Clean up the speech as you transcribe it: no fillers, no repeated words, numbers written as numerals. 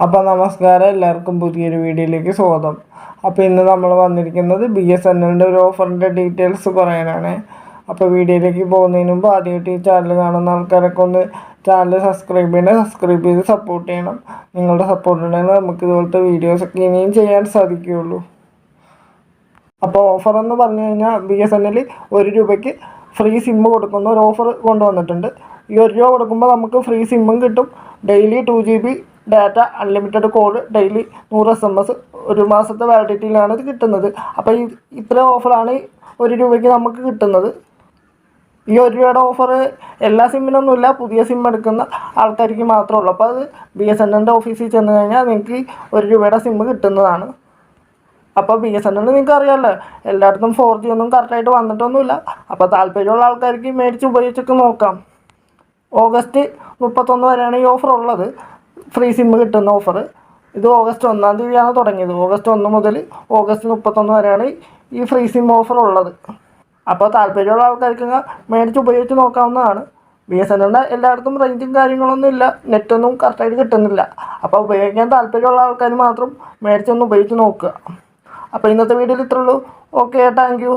അപ്പോൾ നമസ്കാരം, എല്ലാവർക്കും പുതിയൊരു വീഡിയോയിലേക്ക് സ്വാഗതം. അപ്പോൾ ഇന്ന് നമ്മൾ വന്നിരിക്കുന്നത് BSNLൻ്റെ ഒരു ഓഫറിൻ്റെ ഡീറ്റെയിൽസ് പറയാനാണ്. അപ്പോൾ വീഡിയോയിലേക്ക് പോകുന്നതിന് മുമ്പ് ആദ്യമായിട്ട് ഈ ചാനൽ കാണുന്ന ആൾക്കാരൊക്കെ ഒന്ന് ചാനൽ സബ്സ്ക്രൈബ് ചെയ്ത് സപ്പോർട്ട് ചെയ്യണം. നിങ്ങളുടെ സപ്പോർട്ട് ഉണ്ടെങ്കിൽ നമുക്ക് ഇതുപോലത്തെ വീഡിയോസൊക്കെ ഇനിയും ചെയ്യാൻ സാധിക്കുകയുള്ളൂ. അപ്പോൾ ഓഫർ എന്ന് പറഞ്ഞു കഴിഞ്ഞാൽ BSNL 1 രൂപയ്ക്ക് ഫ്രീ സിമ്മ് കൊടുക്കുന്ന ഒരു ഓഫർ കൊണ്ടുവന്നിട്ടുണ്ട്. ഈ 1 രൂപ കൊടുക്കുമ്പോൾ നമുക്ക് ഫ്രീ സിമ്മും കിട്ടും. Daily 2 GB data, unlimited call, daily 100 SMS, 1 മാസത്തെ വാലിഡിറ്റിയിലാണ് ഇത് കിട്ടുന്നത്. അപ്പോൾ ഇത്ര ഓഫറാണ് 1 രൂപയ്ക്ക് നമുക്ക് കിട്ടുന്നത്. ഈ 1 രൂപയുടെ ഓഫർ എല്ലാ സിമ്മിനൊന്നുമില്ല, പുതിയ സിം എടുക്കുന്ന ആൾക്കാർക്ക് മാത്രമേ ഉള്ളൂ. അപ്പോൾ അത് BSNLൻ്റെ ഓഫീസിൽ ചെന്ന് കഴിഞ്ഞാൽ നിങ്ങൾക്ക് 1 രൂപയുടെ സിമ്മ് കിട്ടുന്നതാണ്. അപ്പോൾ BSNL നിങ്ങൾക്ക് അറിയാമല്ലോ, എല്ലായിടത്തും 4G ഒന്നും കറക്റ്റായിട്ട് വന്നിട്ടൊന്നുമില്ല. അപ്പോൾ താല്പര്യമുള്ള ആൾക്കാർക്ക് മേടിച്ച് ഉപയോഗിച്ചൊക്കെ നോക്കാം. ഓഗസ്റ്റ് 31 വരെയാണ് ഈ ഓഫർ ഉള്ളത്, ഫ്രീ സിമ്മ് കിട്ടുന്ന ഓഫർ. ഇത് ഓഗസ്റ്റ് 1-ാം തീയതിയാണ് തുടങ്ങിയത്. ഓഗസ്റ്റ് 1 മുതൽ ഓഗസ്റ്റ് 31 വരെയാണ് ഈ ഫ്രീ സിം ഓഫർ ഉള്ളത്. അപ്പോൾ താല്പര്യമുള്ള ആൾക്കാർക്ക് മേടിച്ച് ഉപയോഗിച്ച് നോക്കാവുന്നതാണ്. BSNLൻ്റെ എല്ലായിടത്തും റേഞ്ചും കാര്യങ്ങളൊന്നും ഇല്ല, നെറ്റൊന്നും കറക്റ്റായിട്ട് കിട്ടുന്നില്ല. അപ്പോൾ ഉപയോഗിക്കാൻ താല്പര്യമുള്ള ആൾക്കാർ മാത്രം മേടിച്ചൊന്ന് ഉപയോഗിച്ച് നോക്കുക. അപ്പോൾ ഇന്നത്തെ വീഡിയോയിൽ ഇത്രയുള്ളൂ. Okay, thank U.